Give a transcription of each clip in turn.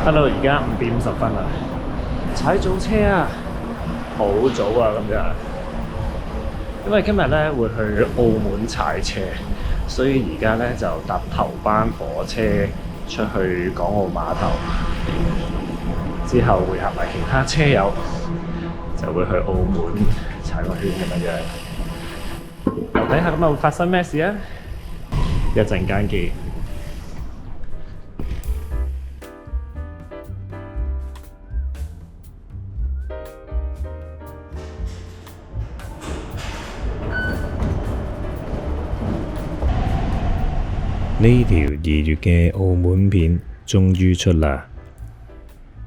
Hello，而家5點50啦，踩早車啊，好早啊今日，因為今日咧會去澳門踩車，所以而家咧就搭頭班火車出去港澳碼頭，之後會合埋其他車友，就會去澳門踩個圈咁樣。睇下今日會發生咩事啊！一陣間見。呢條2月嘅澳門片終於出啦！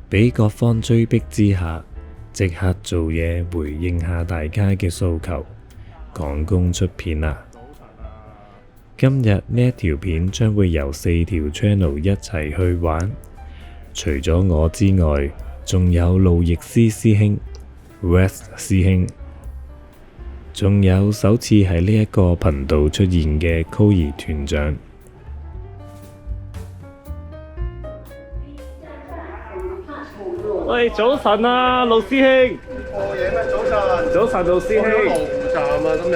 俾各方追逼之下，即刻做嘢回應下大家嘅訴求，趕工出片啦！今日呢一條片將會由4條 channel 一齊去玩，除咗我之外，仲有路易斯師兄、West 師兄，仲有首次喺呢一個頻道出現嘅 Coir 團長。喂，早晨啊，陸師兄。過夜咩？早晨。早晨，陸師兄。羅湖站啊，今日。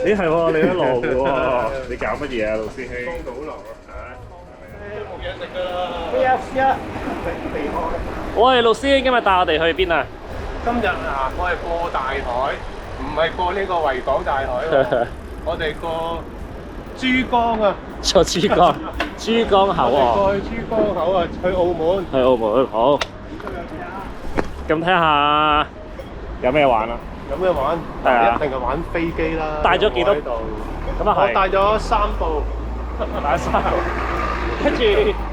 咦係喎，你喺羅湖喎，你搞乜嘢啊，陸師兄？幫到流啊！冇嘢食㗎啦。避開。喂，陸師兄，今日帶我哋去邊啊？今日啊，我係過大海，唔係過呢個維港大海喎。我哋過珠江啊。坐珠江，珠江口我哋啊。過去珠江口啊，去澳門。去澳門，好。咁睇下有咩玩啊？有咩玩？係啊一定係玩飛機啦。帶咗幾多喺度？咁啊係。我帶咗3部。帶3部。跟住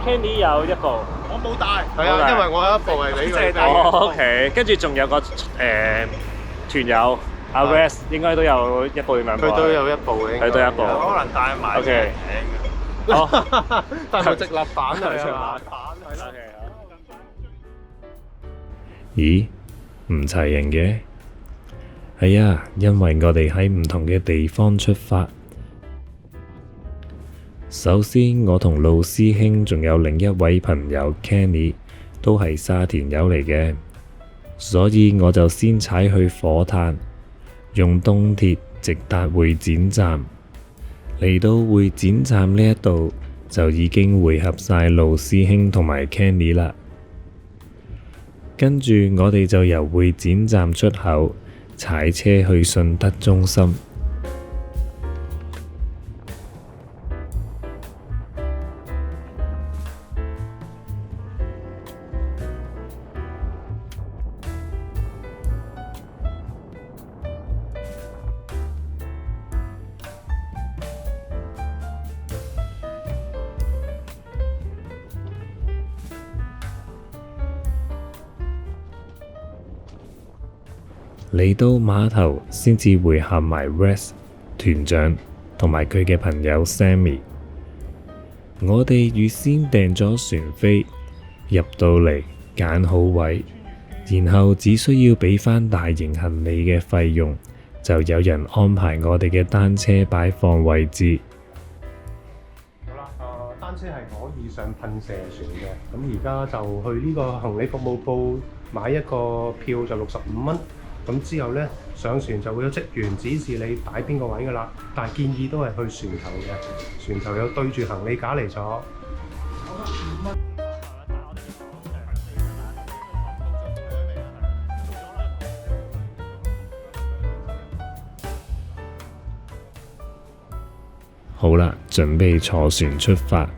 Kenny 有1部。我冇帶。係啊，因為我有1部係俾佢帶。哦 OK， 跟住仲有個團友阿 West 應該都有1部定2部。佢都有1部嘅。佢都有1部。可能帶埋。OK。哦。帶部直立板啊！係嘛？咦？唔齊人嘅？係啊，因為我哋喺唔同嘅地方出發。首先，我同路師兄仲有另一位朋友 Kenny 都係沙田友嚟嘅，所以我就先踩去火炭，用東鐵直達會展站。嚟到會展站呢一度，就已經匯合晒路師兄同埋 Kenny 啦。跟住我哋就由會展站出口踩車去順德中心。嚟到碼頭先至會合埋 West 團長同埋佢嘅朋友 Sammy。我哋預先訂咗船飛，入到嚟揀好位，然後只需要俾返大型行李嘅費用，就有人安排我哋嘅單車擺放位置。好啦，單車係可以上噴射船嘅，咁而家就去呢個行李服務鋪買一個票就65蚊。咁之後呢，上船就會有職員指示你擺邊個位㗎啦，但係建議都係去船頭嘅，船頭有對住行李架嚟坐。好啦，準備坐船出發。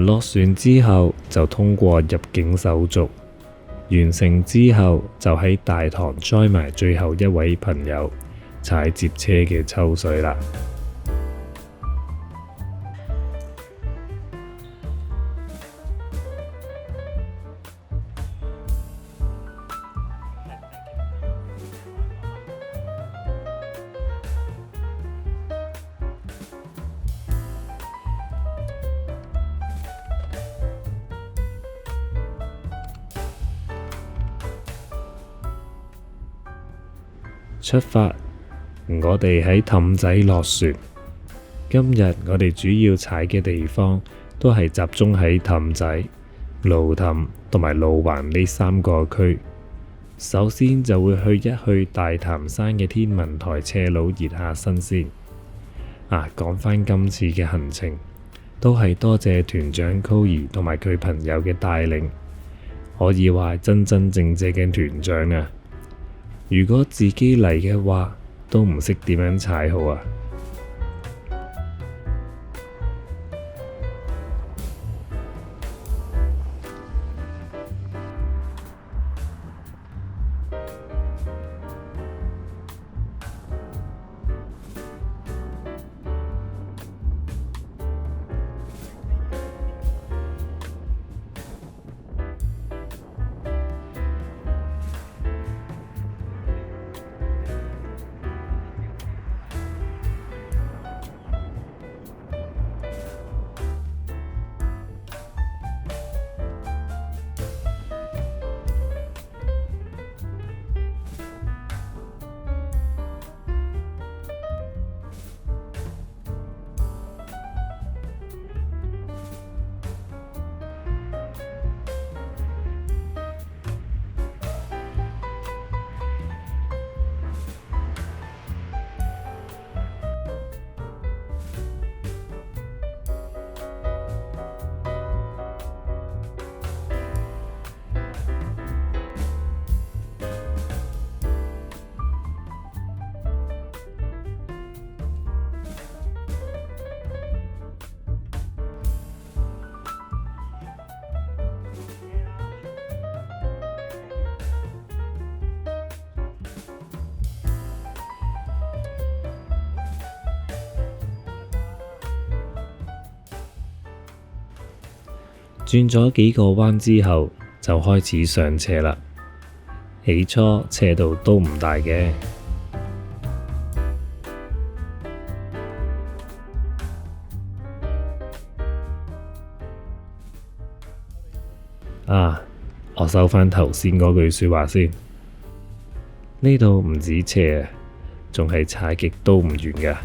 落船之後就通過入境手續，完成之後就喺大堂載埋最後一位朋友踩接車嘅抽水啦。出發，我哋喺氹仔落船。今日我哋主要踩嘅地方都係集中喺氹仔、蘆氹同埋路環呢3個區。首先就會去一去大潭山嘅天文台斜路熱下身先。講返今次嘅行程，都係多謝團長 Coir 同埋佢朋友嘅帶領，可以話係真真正正嘅團長啊！如果自己嚟嘅話，都唔識點樣踩好啊！轉咗幾個彎之後，就開始上斜啦。起初斜度都唔大嘅，我收返頭先嗰句說話先。呢度唔止斜啊，仲係踩極都唔完㗎。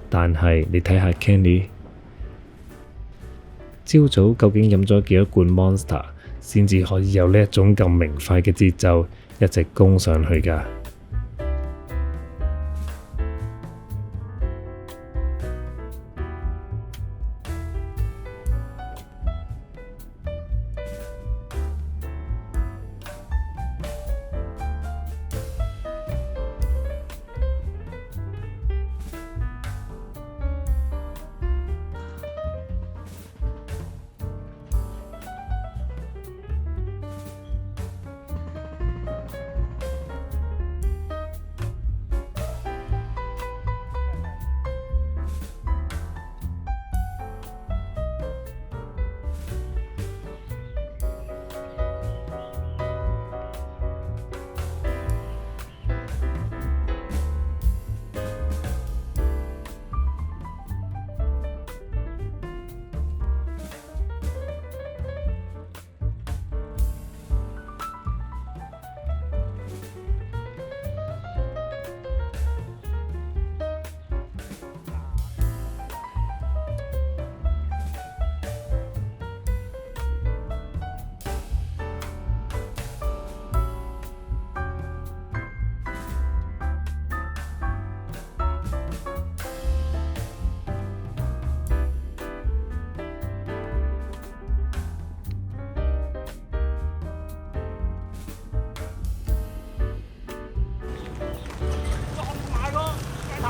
但係你睇下 Kenny， 朝早究竟飲咗幾多罐 Monster 先至可以有呢一種咁明快嘅節奏，一直攻上去㗎？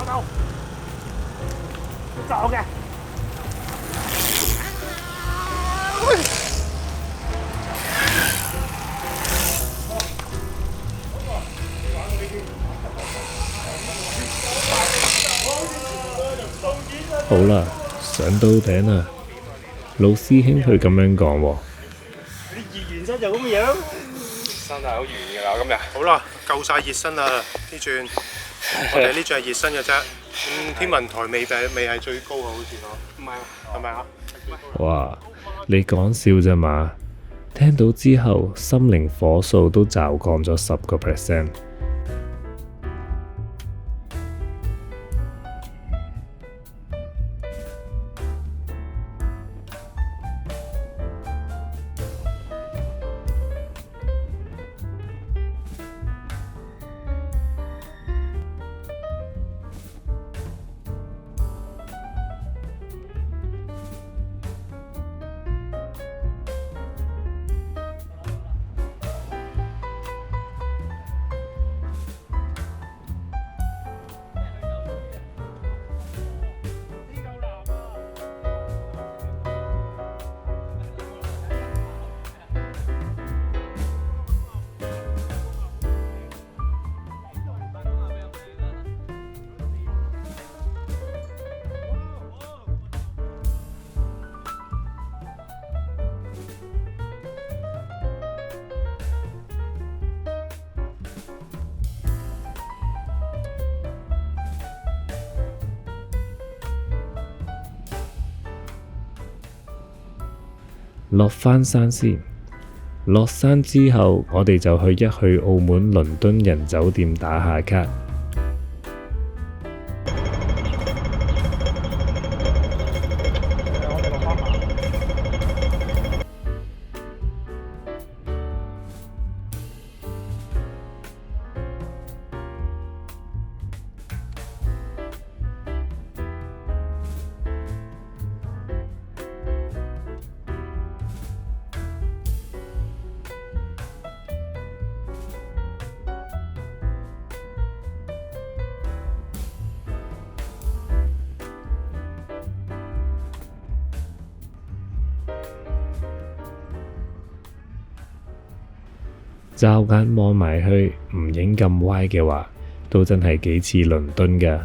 走，走嘅。好啦，上到頂啦。老師兄佢咁樣講喎。你熱完身就咁樣？身係好圓㗎啦，今日。好啦，夠晒熱身啦，呢轉。我哋呢轉係熱身嘅啫。天文台未係最高啊，好似講。唔係啊，係咪啊？哇！你講笑咋嘛？聽到之後，心靈火數都驟降咗10%。落返山先，落山之後，我哋就去澳門倫敦人酒店打下卡。驟眼望埋去，唔影咁歪嘅話，都真係幾似倫敦㗎。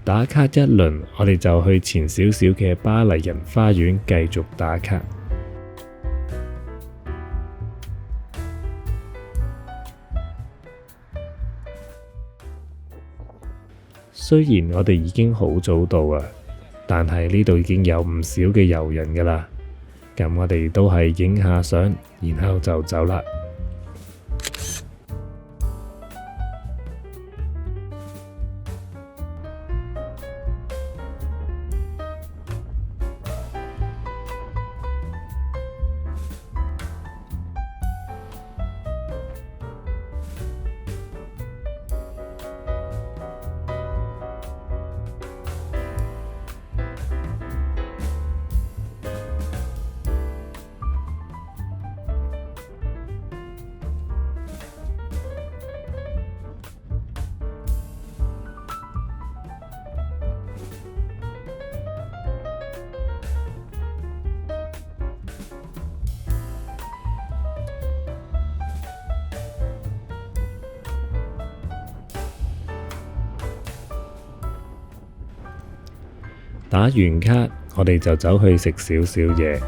打卡一輪，我哋就去前少少嘅巴黎人花園繼續打卡。雖然我哋已經好早到啊，但係呢度已經有唔少嘅遊人㗎啦。咁我哋都係影下相，然後就走啦。打完卡，我哋就走去食少少嘢。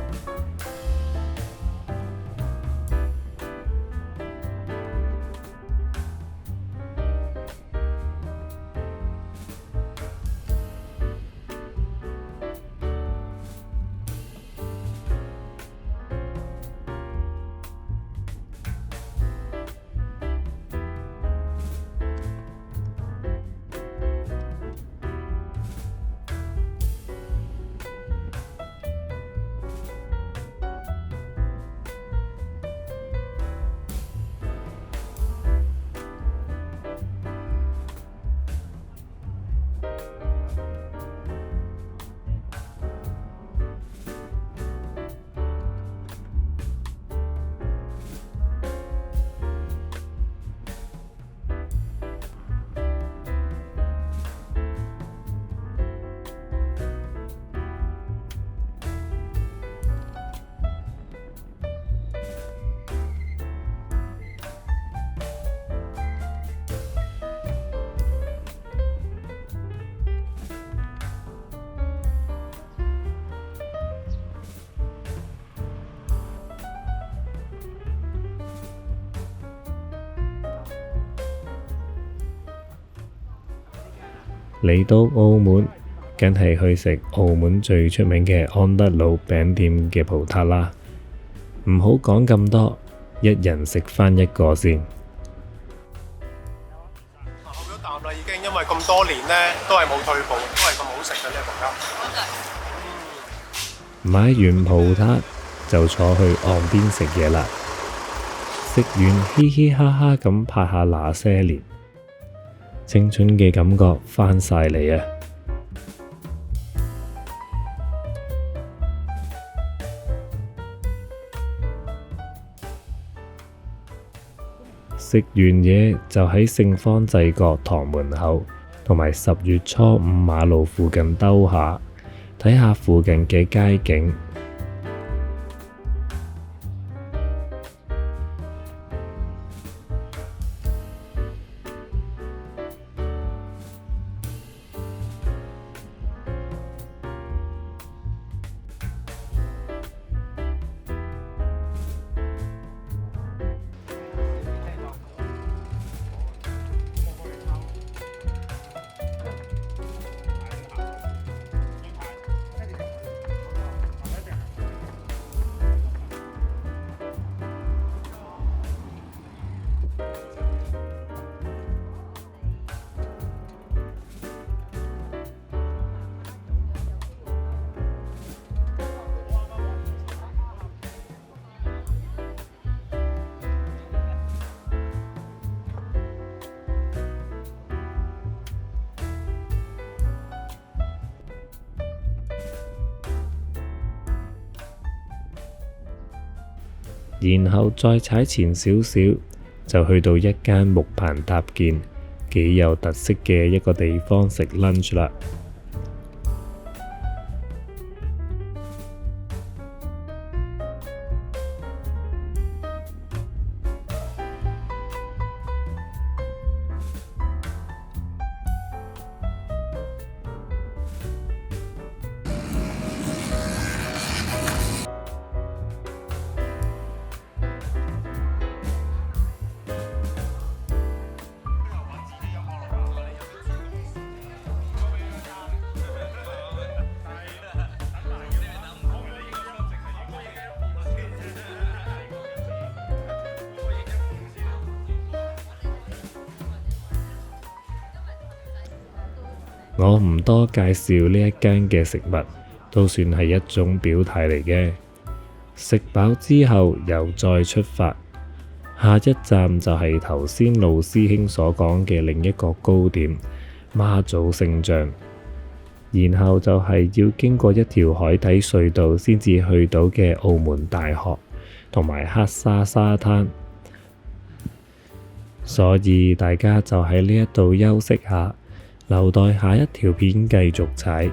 嚟到澳門，梗係去食澳門最出名嘅安德魯餅店嘅葡撻啦。唔好講咁多，一人食返一個先。好咗啖啦，已經，因為咁多年呢都係冇退步，都係咁好食嘅呢個葡撻。買完葡撻就坐去岸邊食嘢啦。食完嘻嘻哈哈咁拍下那些年，青春嘅感覺返晒嚟啊！食完嘢就喺聖方濟各堂門口同埋10月初5馬路附近兜下，睇下附近嘅街景。然後再踩前少少，就去到一間木棚搭建、幾有特色嘅一個地方食 lunch 啦。我唔多介紹呢一間嘅食物，都算係一種表態嚟嘅。食飽之後又再出發，下一站就係頭先老師兄所講嘅另一個高點媽祖聖像，然後就係要經過一條海底隧道先至去到嘅澳門大學同埋黑沙沙灘，所以大家就喺呢一度休息下，留待下一條片繼續踩。